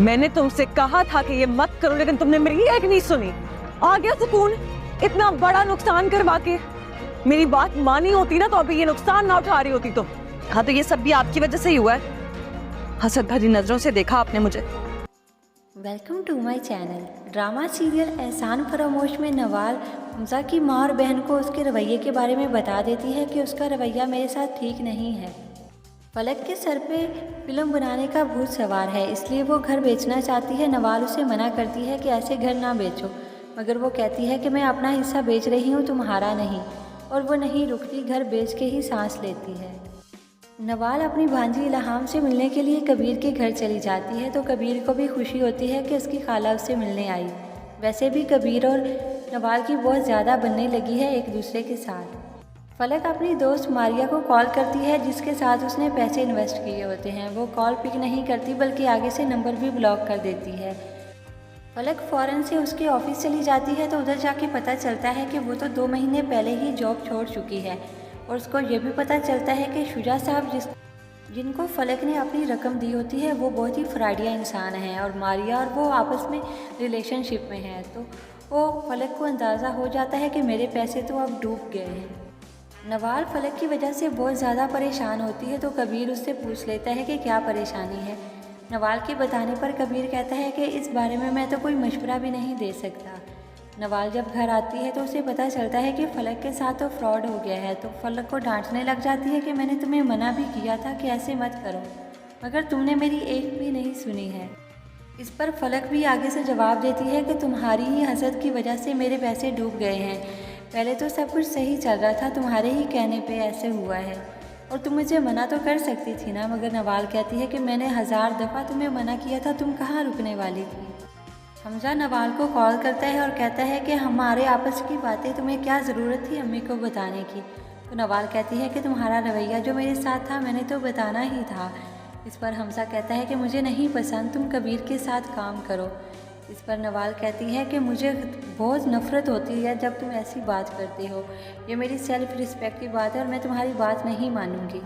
मैंने तुमसे कहा था कि ये मत करो, लेकिन तुमने मेरी एक नहीं सुनी। आ गया सुकून इतना बड़ा नुकसान करवा के। मेरी बात मानी होती ना तो अभी ये नुकसान ना उठा रही होती तुम। हाँ तो ये सब भी आपकी वजह से ही हुआ है। हसद भरी नजरों से देखा आपने मुझे। Welcome to my channel. Drama serial Ehsan Faramosh में नवाल हमजा की माँ और बहन को उसके रवैये के बारे में बता देती है कि उसका रवैया मेरे साथ ठीक नहीं है। फलक के सर पे फिल्म बनाने का भूत सवार है, इसलिए वो घर बेचना चाहती है। नवाल उसे मना करती है कि ऐसे घर ना बेचो, मगर वो कहती है कि मैं अपना हिस्सा बेच रही हूँ, तुम्हारा नहीं। और वो नहीं रुकती, घर बेच के ही सांस लेती है। नवाल अपनी भांजी इल्हाम से मिलने के लिए कबीर के घर चली जाती है, तो कबीर को भी खुशी होती है कि उसकी खाला उससे मिलने आई। वैसे भी कबीर और नवाल की बहुत ज़्यादा बनने लगी है एक दूसरे के साथ। फलक अपनी दोस्त मारिया को कॉल करती है, जिसके साथ उसने पैसे इन्वेस्ट किए होते हैं। वो कॉल पिक नहीं करती, बल्कि आगे से नंबर भी ब्लॉक कर देती है। फलक फ़ौरन से उसके ऑफिस चली जाती है, तो उधर जाके पता चलता है कि वो तो 2 महीने पहले ही जॉब छोड़ चुकी है। और उसको ये भी पता चलता है कि शुजा साहब जिनको फलक ने अपनी रकम दी होती है, वो बहुत ही फ्रॉडिया इंसान हैं और मारिया और वो आपस में रिलेशनशिप में हैं। तो वो फलक को अंदाज़ा हो जाता है कि मेरे पैसे तो अब डूब गए हैं। नवाल फलक की वजह से बहुत ज़्यादा परेशान होती है, तो कबीर उससे पूछ लेता है कि क्या परेशानी है। नवाल के बताने पर कबीर कहता है कि इस बारे में मैं तो कोई मशवरा भी नहीं दे सकता। नवाल जब घर आती है तो उसे पता चलता है कि फलक के साथ तो फ्रॉड हो गया है, तो फलक को डांटने लग जाती है कि मैंने तुम्हें मना भी किया था कि ऐसे मत करो, मगर तुमने मेरी एक भी नहीं सुनी है। इस पर फलक भी आगे से जवाब देती है कि तुम्हारी ही हसद की वजह से मेरे पैसे डूब गए हैं। पहले तो सब कुछ सही चल रहा था, तुम्हारे ही कहने पे ऐसे हुआ है, और तुम मुझे मना तो कर सकती थी ना। मगर नवाल कहती है कि मैंने 1000 दफ़ा तुम्हें मना किया था, तुम कहाँ रुकने वाली थी। हमजा नवाल को कॉल करता है और कहता है कि हमारे आपस की बातें तुम्हें क्या ज़रूरत थी अम्मी को बताने की। तो नवाल कहती है कि तुम्हारा रवैया जो मेरे साथ था, मैंने तो बताना ही था। इस पर हमजा कहता है कि मुझे नहीं पसंद, तुम कबीर के साथ काम करो। इस पर नवाल कहती है कि मुझे बहुत नफ़रत होती है जब तुम ऐसी बात करते हो। ये मेरी सेल्फ़ रिस्पेक्ट की बात है और मैं तुम्हारी बात नहीं मानूंगी।